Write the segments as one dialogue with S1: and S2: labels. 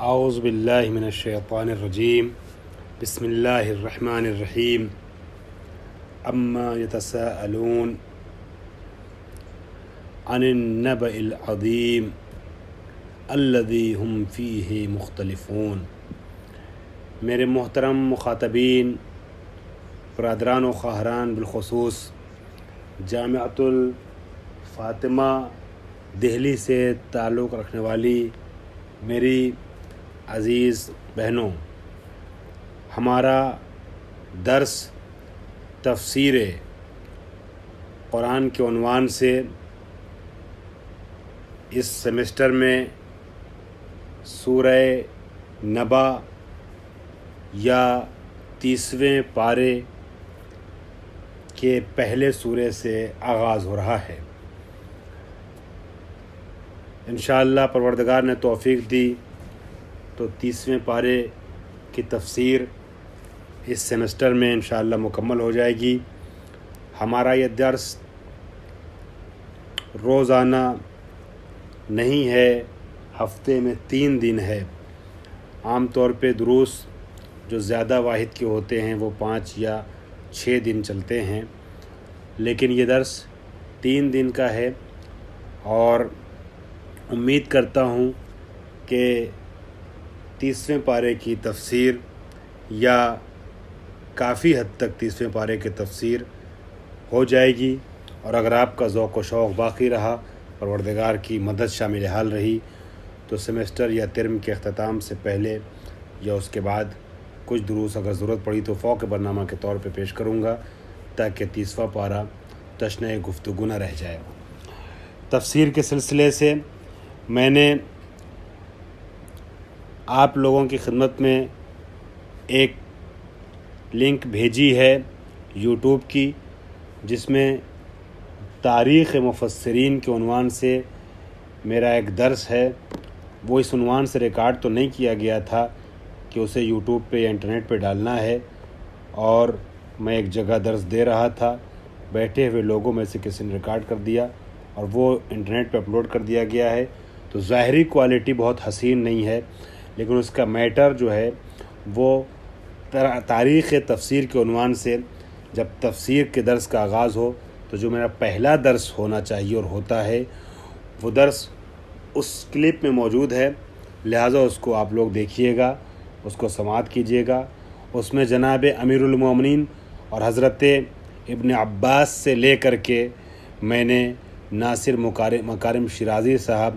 S1: اعوذ باللہ من الشیطان الرجیم بسم اللہ الرحمن الرحیم اما یتساءلون عن النبأ العظیم الذی هم فیہ مختلفون۔ میرے محترم مخاطبین، برادران و خواہران، بالخصوص جامعۃ الفاطمہ دہلی سے تعلق رکھنے والی میری عزیز بہنوں، ہمارا درس تفسیر قرآن کے عنوان سے اس سیمسٹر میں سورہ نبا یا 30ویں پارے کے پہلے سورے سے آغاز ہو رہا ہے۔ انشاءاللہ پروردگار نے توفیق دی تو 30ویں پارے کی تفسیر اس سیمسٹر میں انشاءاللہ مکمل ہو جائے گی۔ ہمارا یہ درس روزانہ نہیں ہے، ہفتے میں 3 دن ہے۔ عام طور پہ دروس جو زیادہ واحد کے ہوتے ہیں وہ 5 یا 6 دن چلتے ہیں، لیکن یہ درس 3 دن کا ہے، اور امید کرتا ہوں کہ 30ویں پارے کی تفسیر یا کافی حد تک 30ویں پارے کی تفسیر ہو جائے گی، اور اگر آپ کا ذوق و شوق باقی رہا، پروردگار کی مدد شامل حال رہی، تو سیمسٹر یا ترم کے اختتام سے پہلے یا اس کے بعد کچھ دروس اگر ضرورت پڑی تو فوق برنامہ کے طور پہ پیش کروں گا، تاکہ 30واں پارہ تشنہ گفتگو نہ رہ جائے۔ تفسیر کے سلسلے سے میں نے آپ لوگوں کی خدمت میں ایک لنک بھیجی ہے یوٹیوب کی، جس میں تاریخ مفسرین کے عنوان سے میرا ایک درس ہے۔ وہ اس عنوان سے ریکارڈ تو نہیں کیا گیا تھا کہ اسے یوٹیوب پہ یا انٹرنیٹ پہ ڈالنا ہے، اور میں ایک جگہ درس دے رہا تھا، بیٹھے ہوئے لوگوں میں سے کسی نے ریکارڈ کر دیا اور وہ انٹرنیٹ پہ اپلوڈ کر دیا گیا ہے۔ تو ظاہری کوالٹی بہت حسین نہیں ہے، لیکن اس کا میٹر جو ہے وہ تاریخ تفسیر کے عنوان سے جب تفسیر کے درس کا آغاز ہو تو جو میرا پہلا درس ہونا چاہیے اور ہوتا ہے، وہ درس اس کلپ میں موجود ہے، لہٰذا اس کو آپ لوگ دیکھیے گا، اس کو سماعت کیجیے گا۔ اس میں جناب امیر المومنین اور حضرت ابن عباس سے لے کر کے میں نے ناصر مکارم شیرازی صاحب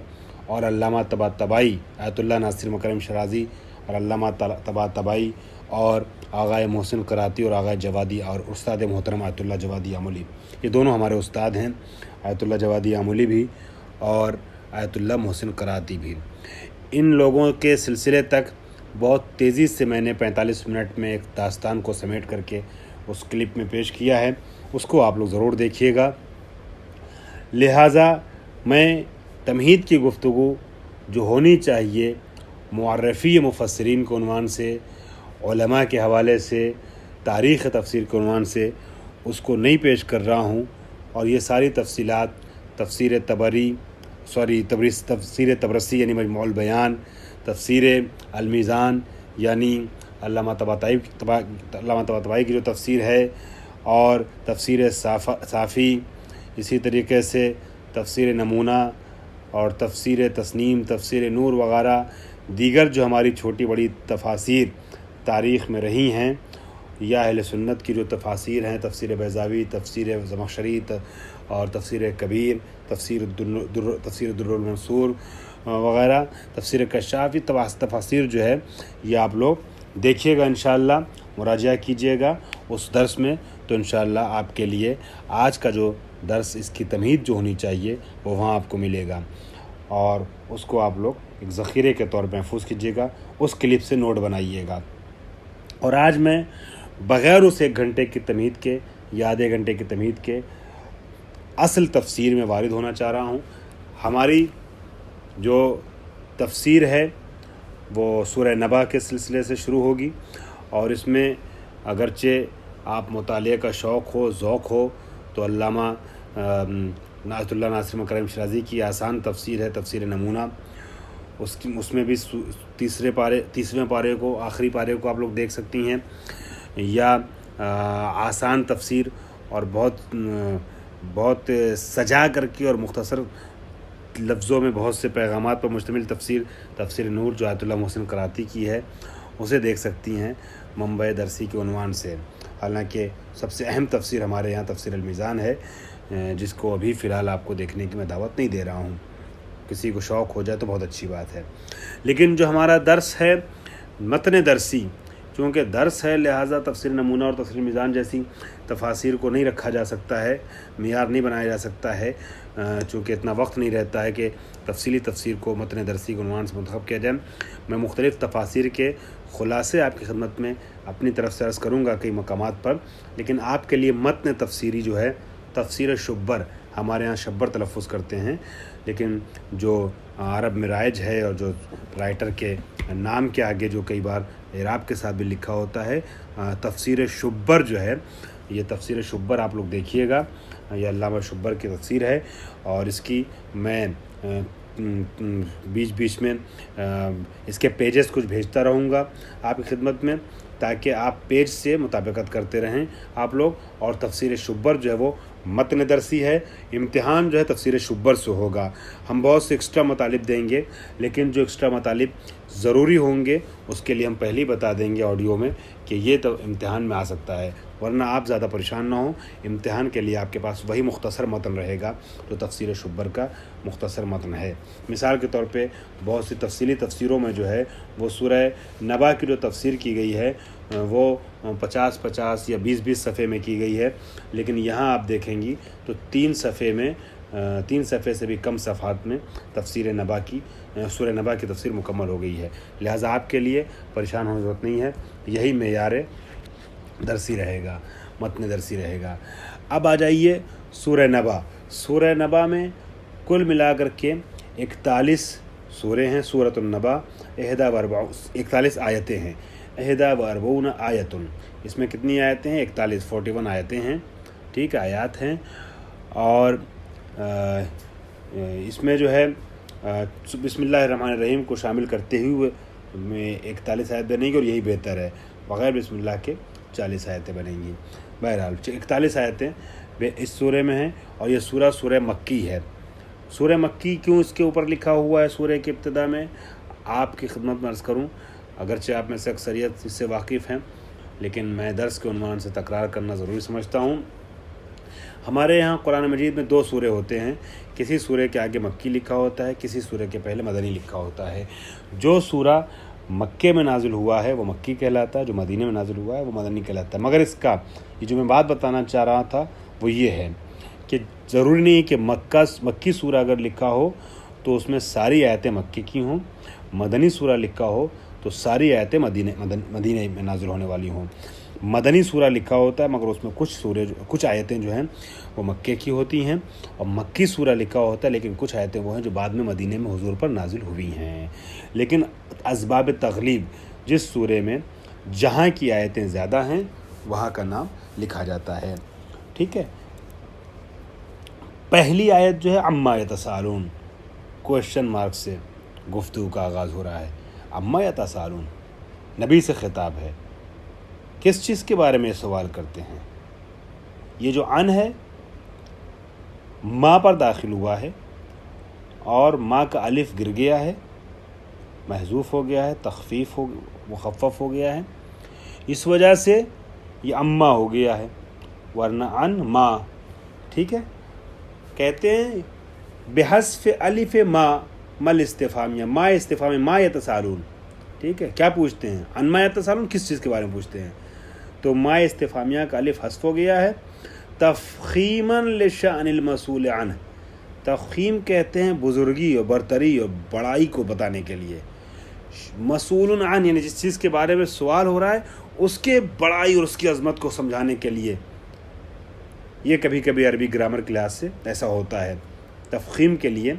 S1: اور علامہ طباطبائی، آیت اللہ ناصر مکارم شیرازی اور علامہ طباطبائی، اور آغائے محسن قراتی اور آغائے جوادی، اور استاد محترم آیت اللہ جوادی آملی، یہ دونوں ہمارے استاد ہیں، آیت اللہ جوادی آملی بھی اور آیت اللہ محسن قراتی بھی۔ ان لوگوں کے سلسلے تک بہت تیزی سے میں نے 45 منٹ میں ایک داستان کو سمیٹ کر کے اس کلپ میں پیش کیا ہے، اس کو آپ لوگ ضرور دیکھیے گا۔ لہٰذا میں تمہید کی گفتگو جو ہونی چاہیے معرفی مفسرین کے عنوان سے، علماء کے حوالے سے، تاریخ تفسیر کے عنوان سے، اس کو نہیں پیش کر رہا ہوں، اور یہ ساری تفصیلات تفسیر تبرسی یعنی مجموع البیان، تفسیر المیزان یعنی علامہ طباطبائی کی جو تفسیر ہے، اور تفسیر صافی، اسی طریقے سے تفسیر نمونہ اور تفسیر تسنیم، تفسیر نور وغیرہ دیگر جو ہماری چھوٹی بڑی تفاسیر تاریخ میں رہی ہیں، یا اہل سنت کی جو تفاسیر ہیں، تفسیر بیضاوی، تفسیر زمخشری اور تفسیر کبیر، تفسیر در المنصور وغیرہ، تفسیر کشافی، تفاسیر جو ہے یہ آپ لوگ دیکھیے گا، انشاءاللہ مراجعہ کیجیے گا اس درس میں، تو انشاءاللہ آپ کے لیے آج کا جو درس، اس کی تمہید جو ہونی چاہیے وہ وہاں آپ کو ملے گا، اور اس کو آپ لوگ ایک ذخیرے کے طور پہ محفوظ کیجیے گا، اس کلپ سے نوٹ بنائیے گا۔ اور آج میں بغیر اس 1 گھنٹے کی تمہید کے یا آدھے گھنٹے کی تمہید کے اصل تفسیر میں وارد ہونا چاہ رہا ہوں۔ ہماری جو تفسیر ہے وہ سورہ نبا کے سلسلے سے شروع ہوگی، اور اس میں اگرچہ آپ مطالعے کا شوق ہو، ذوق ہو، تو علامہ آیت اللہ ناصر مکارم شیرازی کی آسان تفسیر ہے، تفسیر نمونہ، اس میں بھی تیسویں پارے کو آخری پارے کو آپ لوگ دیکھ سکتی ہیں، یا آسان تفسیر اور بہت سجا کر کے اور مختصر لفظوں میں بہت سے پیغامات پر مشتمل تفسیر نور جو آیت اللہ محسن کراتی کی ہے، اسے دیکھ سکتی ہیں منبع درسی کے عنوان سے۔ حالانکہ سب سے اہم تفسیر ہمارے یہاں تفسیر المیزان ہے، جس کو ابھی فی الحال آپ کو دیکھنے کی میں دعوت نہیں دے رہا ہوں، کسی کو شوق ہو جائے تو بہت اچھی بات ہے۔ لیکن جو ہمارا درس ہے متن درسی، چونکہ درس ہے لہٰذا تفسیر نمونہ اور تفسیر میزان جیسی تفاسیر کو نہیں رکھا جا سکتا ہے، معیار نہیں بنایا جا سکتا ہے، چونکہ اتنا وقت نہیں رہتا ہے کہ تفصیلی تفسیر کو متن درسی کے عنوان سے منتخب کیا جائے۔ میں مختلف تفاسیر کے خلاصے آپ کی خدمت میں اپنی طرف سے عرض کروں گا کئی مقامات پر، لیکن آپ کے لیے متن تفسیری جو ہے تفسیر شبر، ہمارے ہاں شبر تلفظ کرتے ہیں، لیکن جو عرب میں رائج ہے اور جو رائٹر کے نام کے آگے جو کئی بار اعراب کے ساتھ بھی لکھا ہوتا ہے، تفسیر شبر جو ہے، یہ تفسیر شبر آپ لوگ دیکھیے گا، یہ علامہ شبر کی تفسیر ہے، اور اس کی میں بیچ میں اس کے پیجز کچھ بھیجتا رہوں گا آپ کی خدمت میں، تاکہ آپ پیج سے مطابقت کرتے رہیں آپ لوگ۔ اور تفسیر شبر جو ہے وہ متن درسی ہے، امتحان جو ہے تفسیر شبر سے ہوگا۔ ہم بہت سے ایکسٹرا مطالب دیں گے، لیکن جو ایکسٹرا مطالب ضروری ہوں گے اس کے لیے ہم پہلے ہی بتا دیں گے آڈیو میں کہ یہ تو امتحان میں آ سکتا ہے، ورنہ آپ زیادہ پریشان نہ ہوں۔ امتحان کے لیے آپ کے پاس وہی مختصر متن رہے گا جو تفسیر شبر کا مختصر متن ہے۔ مثال کے طور پہ بہت سی تفصیلی تفسیروں میں جو ہے وہ سورہ نبا کی جو تفسیر کی گئی ہے وہ 50 یا 20 صفحے میں کی گئی ہے، لیکن یہاں آپ دیکھیں گی تو 3 صفحے سے بھی کم صفحات میں تفسیر نبا کی سورہ نبا کی تفسیر مکمل ہو گئی ہے۔ لہٰذا آپ کے لیے پریشان ہونے کی ضرورت نہیں ہے، یہی معیار درسی رہے گا، متن درسی رہے گا۔ اب آ جائیے سورہ نبا۔ سورہ نبا میں کل ملا کر کے 41 سورے ہیں۔ سورۃ النبا 41 آیتیں ہیں، 41 آیتن، اس میں کتنی آیتیں ہیں؟ 41 آیتیں ہیں، ٹھیک آیات ہیں، اور اس میں جو ہے بسم اللہ الرحمن الرحیم کو شامل کرتے ہوئے میں 41 آیت بنے گی، اور یہی بہتر ہے، بغیر بسم اللہ کے 40 آیتیں بنیں گی۔ بہرحال 41 آیتیں اس سورے میں ہیں، اور یہ سورہ مکی ہے۔ سورہ مکی کیوں اس کے اوپر لکھا ہوا ہے سورہ کی ابتدا میں؟ آپ کی خدمت میں عرض کروں، اگرچہ آپ میں سے اکثریت اس سے واقف ہیں، لیکن میں درس کے عنوان سے تکرار کرنا ضروری سمجھتا ہوں۔ ہمارے یہاں قرآن مجید میں 2 سورے ہوتے ہیں، کسی سورے کے آگے مکی لکھا ہوتا ہے، کسی سورے کے پہلے مدنی لکھا ہوتا ہے۔ جو سورہ مکے میں نازل ہوا ہے وہ مکی کہلاتا ہے، جو مدینے میں نازل ہوا ہے وہ مدنی کہلاتا ہے۔ مگر اس کا یہ جو میں بات بتانا چاہ رہا تھا وہ یہ ہے کہ ضروری نہیں کہ مکی سورہ اگر لکھا ہو تو اس میں ساری آیتیں مکی کی ہوں، مدنی سورہ لکھا ہو تو ساری آیتیں مدینے میں نازل ہونے والی ہوں۔ مدنی سورہ لکھا ہوتا ہے مگر اس میں کچھ آیتیں جو ہیں وہ مکے کی ہوتی ہیں، اور مکی سورہ لکھا ہوتا ہے لیکن کچھ آیتیں وہ ہیں جو بعد میں مدینے میں حضور پر نازل ہوئی ہیں۔ لیکن اسباب تغلیب جس سورے میں جہاں کی آیتیں زیادہ ہیں وہاں کا نام لکھا جاتا ہے، ٹھیک ہے۔ پہلی آیت جو ہے عما یتساءلون، کوشچن مارک سے گفتگو کا آغاز ہو رہا ہے۔ عما یتساءلون، نبی سے خطاب ہے، کس چیز کے بارے میں سوال کرتے ہیں؟ یہ جو ان ہے ما پر داخل ہوا ہے، اور ما کا الف گر گیا ہے، محذوف ہو گیا ہے، مخفف ہو گیا ہے، اس وجہ سے یہ اما ہو گیا ہے، ورنہ ان ما، ٹھیک ہے۔ کہتے ہیں بحذف الف ما مل استفہامیہ، ما استفہامیہ، ما یتساءلون، ٹھیک ہے۔ کیا پوچھتے ہیں؟ ان ما یتساءلون، کس چیز کے بارے میں پوچھتے ہیں؟ تو ما استفہامیہ کا الف حذف ہو گیا ہے، تفخیما لشأن المسئول عنہ، تفخیم کہتے ہیں بزرگی اور برتری اور بڑائی کو بتانے کے لیے، مسئول عن یعنی جس چیز کے بارے میں سوال ہو رہا ہے اس کے بڑائی اور اس کی عظمت کو سمجھانے کے لیے۔ یہ کبھی کبھی عربی گرامر کلاس سے ایسا ہوتا ہے، تفخیم کے لیے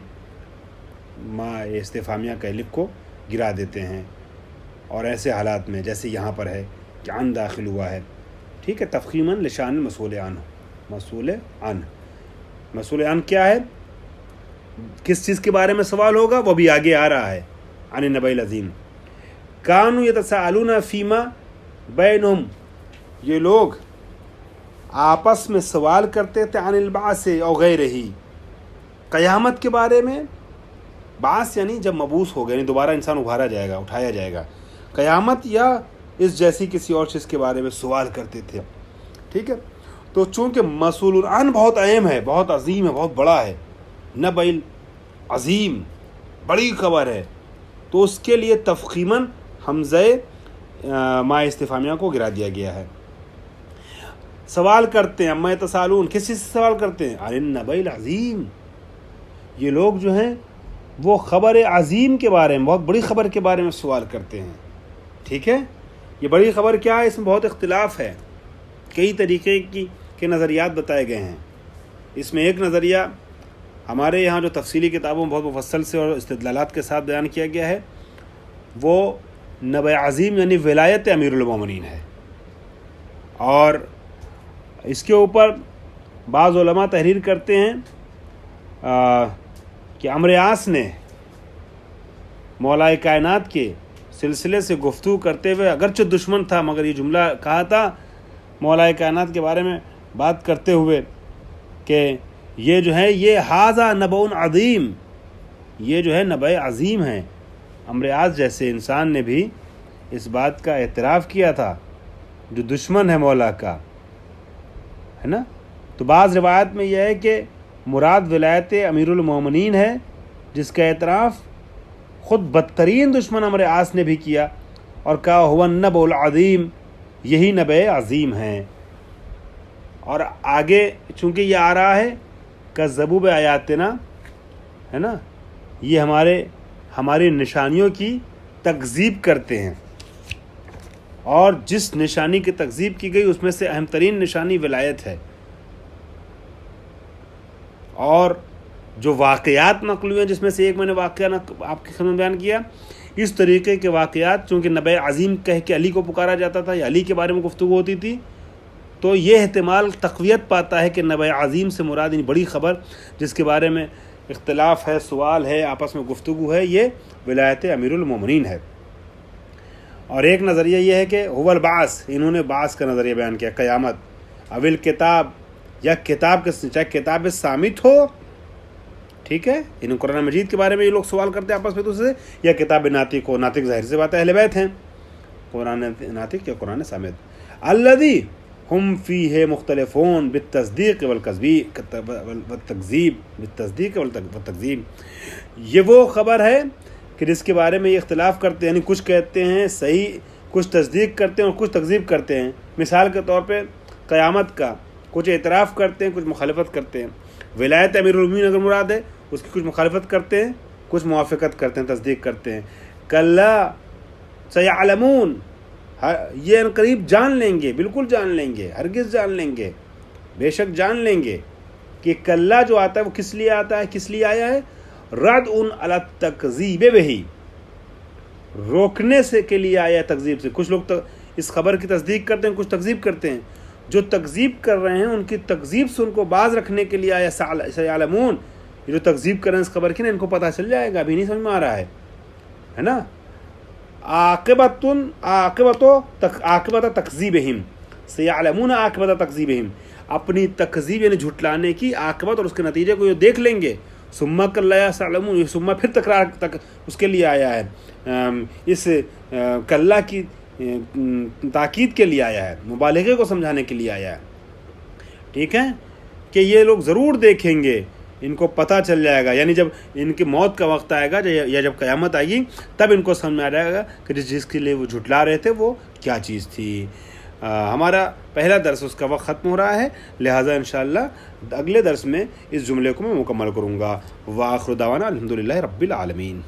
S1: ما استفہامیہ کا الف کو گرا دیتے ہیں، اور ایسے حالات میں جیسے یہاں پر ہے کہ عن داخل ہوا ہے، ٹھیک ہے، تفخیما لشأن المسئول عنہ، مسئول عن کیا ہے؟ کس چیز کے بارے میں سوال ہوگا وہ بھی آگے آ رہا ہے، عن النبأ العظیم، کانوا یتساءلون فیما بینہم، یہ لوگ آپس میں سوال کرتے تھے عن البعث او غیرہ، قیامت کے بارے میں. بعث یعنی جب مبعوث ہو گئے، یعنی دوبارہ انسان ابھارا جائے گا، اٹھایا جائے گا. قیامت یا اس جیسی کسی اور چیز کے بارے میں سوال کرتے تھے. ٹھیک ہے، تو چونکہ مسئول عن بہت اہم ہے، بہت عظیم ہے، بہت بڑا ہے، نبأ عظیم، بڑی خبر ہے، تو اس کے لیے تفخیماً حمزہ ما استفہامیہ کو گرا دیا گیا ہے. سوال کرتے ہیں، اما یتساءلون، کس چیز سے سوال کرتے ہیں؟ عن النبأ العظیم، یہ لوگ جو ہیں وہ خبر عظیم کے بارے میں، بہت بڑی خبر کے بارے میں سوال کرتے ہیں. ٹھیک ہے، یہ بڑی خبر کیا ہے؟ اس میں بہت اختلاف ہے، کئی طریقے کے نظریات بتائے گئے ہیں. اس میں ایک نظریہ ہمارے یہاں جو تفصیلی کتابوں میں بہت مفصل سے اور استدلالات کے ساتھ بیان کیا گیا ہے، وہ نبأ عظیم یعنی ولایت امیر المومنین ہے. اور اس کے اوپر بعض علماء تحریر کرتے ہیں کہ عمرو عاص نے مولا کائنات کے سلسلے سے گفتگو کرتے ہوئے، اگرچہ دشمن تھا مگر یہ جملہ کہا تھا مولا کائنات کے بارے میں بات کرتے ہوئے کہ یہ جو ہے یہ ھذا نبأ عظیم، یہ جو ہے نبأ عظیم ہے. عمرو عاص جیسے انسان نے بھی اس بات کا اعتراف کیا تھا جو دشمن ہے مولا کا، ہے نا. تو بعض روایت میں یہ ہے کہ مراد ولایت امیر المومنین ہے، جس کا اعتراف خود بدترین دشمن عمرو عاص نے بھی کیا اور کہا هو النبأ العظیم، یہی نبأ عظیم ہیں. اور آگے چونکہ یہ آ رہا ہے کذبوا بآیاتنا، ہے نا، یہ ہماری نشانیوں کی تکذیب کرتے ہیں، اور جس نشانی کی تکذیب کی گئی اس میں سے اہم ترین نشانی ولایت ہے. اور جو واقعات نقل ہوئے ہیں، جس میں سے ایک میں نے واقعہ آپ کے سامنے بیان کیا، اس طریقے کے واقعات چونکہ نبأ عظیم کہہ کے علی کو پکارا جاتا تھا یا علی کے بارے میں گفتگو ہوتی تھی، تو یہ احتمال تقویت پاتا ہے کہ نبأ عظیم سے مراد یعنی بڑی خبر جس کے بارے میں اختلاف ہے، سوال ہے، آپس میں گفتگو ہے، یہ ولایت امیر المومنین ہے. اور ایک نظریہ یہ ہے کہ هو البعث، انہوں نے بعث کا نظریہ بیان کیا، قیامت. اول کتاب، یا کتاب کے، چاہے کتاب صامت ہو، ٹھیک ہے، ان قرآن مجید کے بارے میں یہ لوگ سوال کرتے ہیں آپس میں دوسرے سے، یا کتاب ناطق ہو. ناطق ظاہر سے بات ہے اہل بیت ہیں، قرآن ناطق یا قرآن صامت. الذی ہم فیہ مختلفون بالتصدیق والتکذیب، بالتصدیق والتکذیب، یہ وہ خبر ہے کہ جس کے بارے میں یہ اختلاف کرتے ہیں، یعنی کچھ کہتے ہیں صحیح، کچھ تصدیق کرتے ہیں اور کچھ تکذیب کرتے ہیں. مثال کے طور پہ قیامت کا کچھ اعتراف کرتے ہیں، کچھ مخالفت کرتے ہیں. ولایت امیر المومنین اگر مراد ہے، اس کی کچھ مخالفت کرتے ہیں، کچھ موافقت کرتے ہیں، تصدیق کرتے ہیں. کلا سیعلمون، یہ ان قریب جان لیں گے، بالکل جان لیں گے، ہرگز جان لیں گے، بے شک جان لیں گے کہ کلا جو آتا ہے وہ کس لیے آتا ہے، کس لیے آیا ہے؟ رد علی التکذیب بہی، روکنے سے کے لیے آیا ہے تکذیب سے. کچھ لوگ اس خبر کی تصدیق کرتے ہیں، کچھ تکذیب کرتے ہیں. جو تکذیب کر رہے ہیں ان کی تکذیب سے ان کو باز رکھنے کے لیے آیا سیعلمون. یہ جو تکذیب کر رہے ہیں اس خبر کی نا، ان کو پتہ چل جائے گا، ابھی نہیں سمجھ میں آ رہا ہے نا. عاقبت تکذیبہم، سیعلمون عاقبت تکذیبہم، اپنی تکذیب یعنی جھٹلانے کی عاقبت اور اس کے نتیجے کو یہ دیکھ لیں گے. ثم کلا سیعلمون، یہ ثم پھر تکرار تک اس کے لیے آیا ہے، اس کلا کی تاکید کے لیے آیا ہے، مبالغے کو سمجھانے کے لیے آیا ہے. ٹھیک ہے، کہ یہ لوگ ضرور دیکھیں گے، ان کو پتہ چل جائے گا، یعنی جب ان کی موت کا وقت آئے گا یا جب قیامت آئے گی تب ان کو سمجھ میں آ جائے گا کہ جس چیز کے لیے وہ جھٹلا رہے تھے وہ کیا چیز تھی. ہمارا پہلا درس اس کا وقت ختم ہو رہا ہے، لہٰذا انشاءاللہ اگلے درس میں اس جملے کو میں مکمل کروں گا. وآخر دعوانا الحمدللہ رب العالمین.